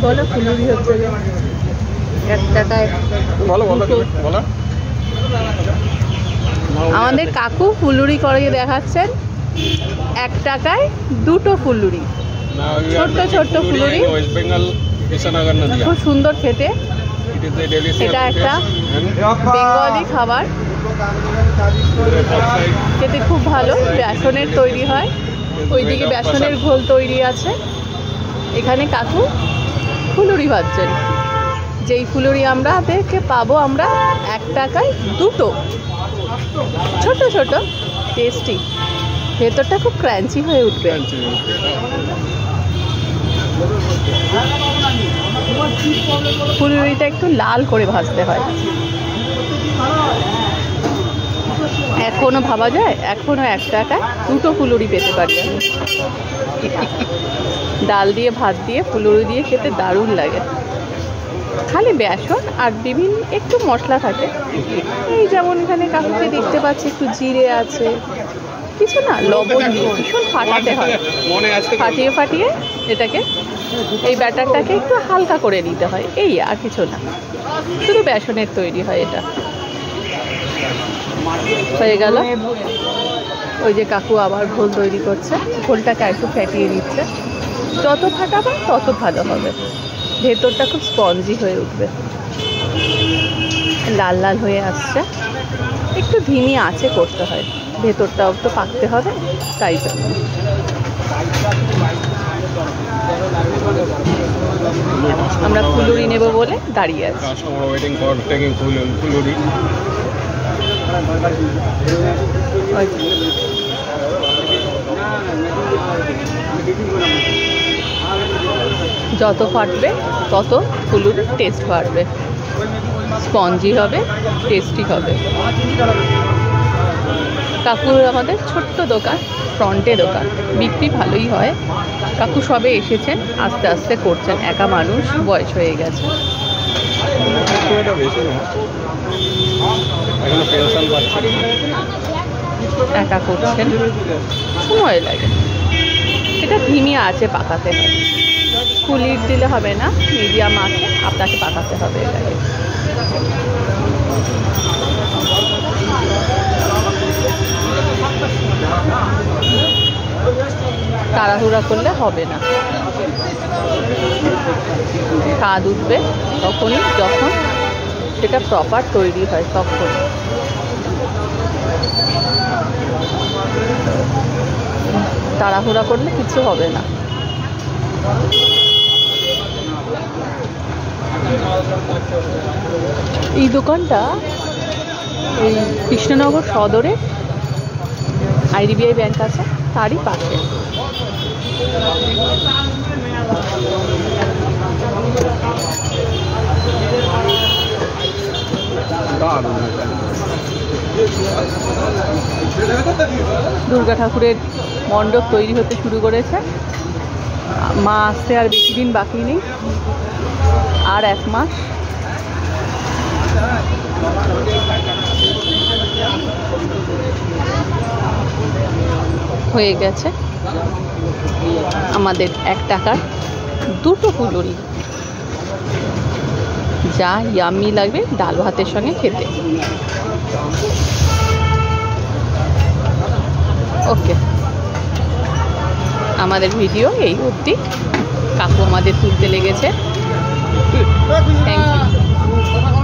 বলো ফুলুরি হচ্ছে 1 টাকায়। আমাদের কাকু ফুলুরি করে দেখাচ্ছেন 1 টাকায় 2টো ফুলুরি, ছোট্ট ছোট্ট ফুলুরি, খুব সুন্দর খেতে। এটা একটা বেঙ্গলি খাবার, খেতে খুব ভালো। বেসনের তৈরি হয়, ওইদিকে বেসনের ঘোল তৈরি আছে। এখানে কাকু ফুলুরি ভাজছেন, যেই ফুলুরি আমাদেরকে পাবো আমরা 1 টাকায় 2টো, ছোট ছোট, টেস্টি, ভেতরটা খুব ক্রাঞ্চি হয়ে উঠবে। ফুলুরিটা একটু লাল করে ভাজতে হয়। এখনো ভাবা যায়, এখনো 1 টাকায় 2টো ফুলুরি পেতে পারি আমি। ডাল দিয়ে, ভাত দিয়ে, ফুলুরি দিয়ে খেতে দারুণ লাগে। খালি বেসন আর বিভিন্ন একটু মশলা থাকে। এই যেমন এখানে কাকুকে দেখতে পাচ্ছি একটু জিরে আছে, কিছু না, লবণ দিয়ে ভীষণ ফাটাতে হয়। ফাটিয়ে ফাটিয়ে এটাকে, এই ব্যাটারটাকে একটু হালকা করে নিতে হয়, এই আর কিছু না, শুধু বেসনের তৈরি হয় এটা। হয়ে গেল। ওই যে কাকু আবার ঘোল তৈরি করছে, ঘোলটাকে একটু ফেটিয়ে দিচ্ছে। যত ফাটাবে তত ভালো হবে, ভেতরটা খুব স্পঞ্জি হয়ে উঠবে। লাল লাল হয়ে আসছে, একটু ধিমি আঁচে করতে হয়, ভেতরটাও তো পাকতে হবে, তাই জন্য। আমরা ফুলুরি নেব বলে দাঁড়িয়ে আছি। যত ফাটবে তত ফুলুরির টেস্ট বাড়বে, স্পঞ্জি হবে, টেস্টি হবে। কাকুর আমাদের ছোট্ট দোকান, ফ্রন্টে দোকান, বিক্রি ভালোই হয়। কাকু সবে এসেছেন, আস্তে আস্তে করছেন, একা মানুষ, বয়স হয়ে গেছে। একা করছেন, সময় লাগে, এটা ধিমি আছে পাকাতে হয়। ফুল হিট দিলে হবে না, মিডিয়াম আছে আপনাকে পাকাতে হবে এটাকে। তাড়াহুড়া করলে হবে না, স্বাদ উঠবে তখনই, যখন সেটা প্রপার তৈরি হয় তখন। তাড়াহুড়া করলে কিছু হবে না। এই দোকানটা এই কৃষ্ণনগর সদরে IDBI ব্যাংক আছে, তারই পাশে। দুর্গা ঠাকুরের মণ্ডপ তৈরি হতে শুরু করেছে। মা আসতে আর বেশি দিন বাকি নেই, আর 1 মাস। হয়ে গেছে আমাদের 1 টাকার 2টো ফুলুরি, যা ইয়াম্মি লাগবে ডাল ভাতের সঙ্গে খেতে। ওকে, আমাদের ভিডিও এই অবধি। কাকু আমাদের তুলতে লেগেছে। Thank you.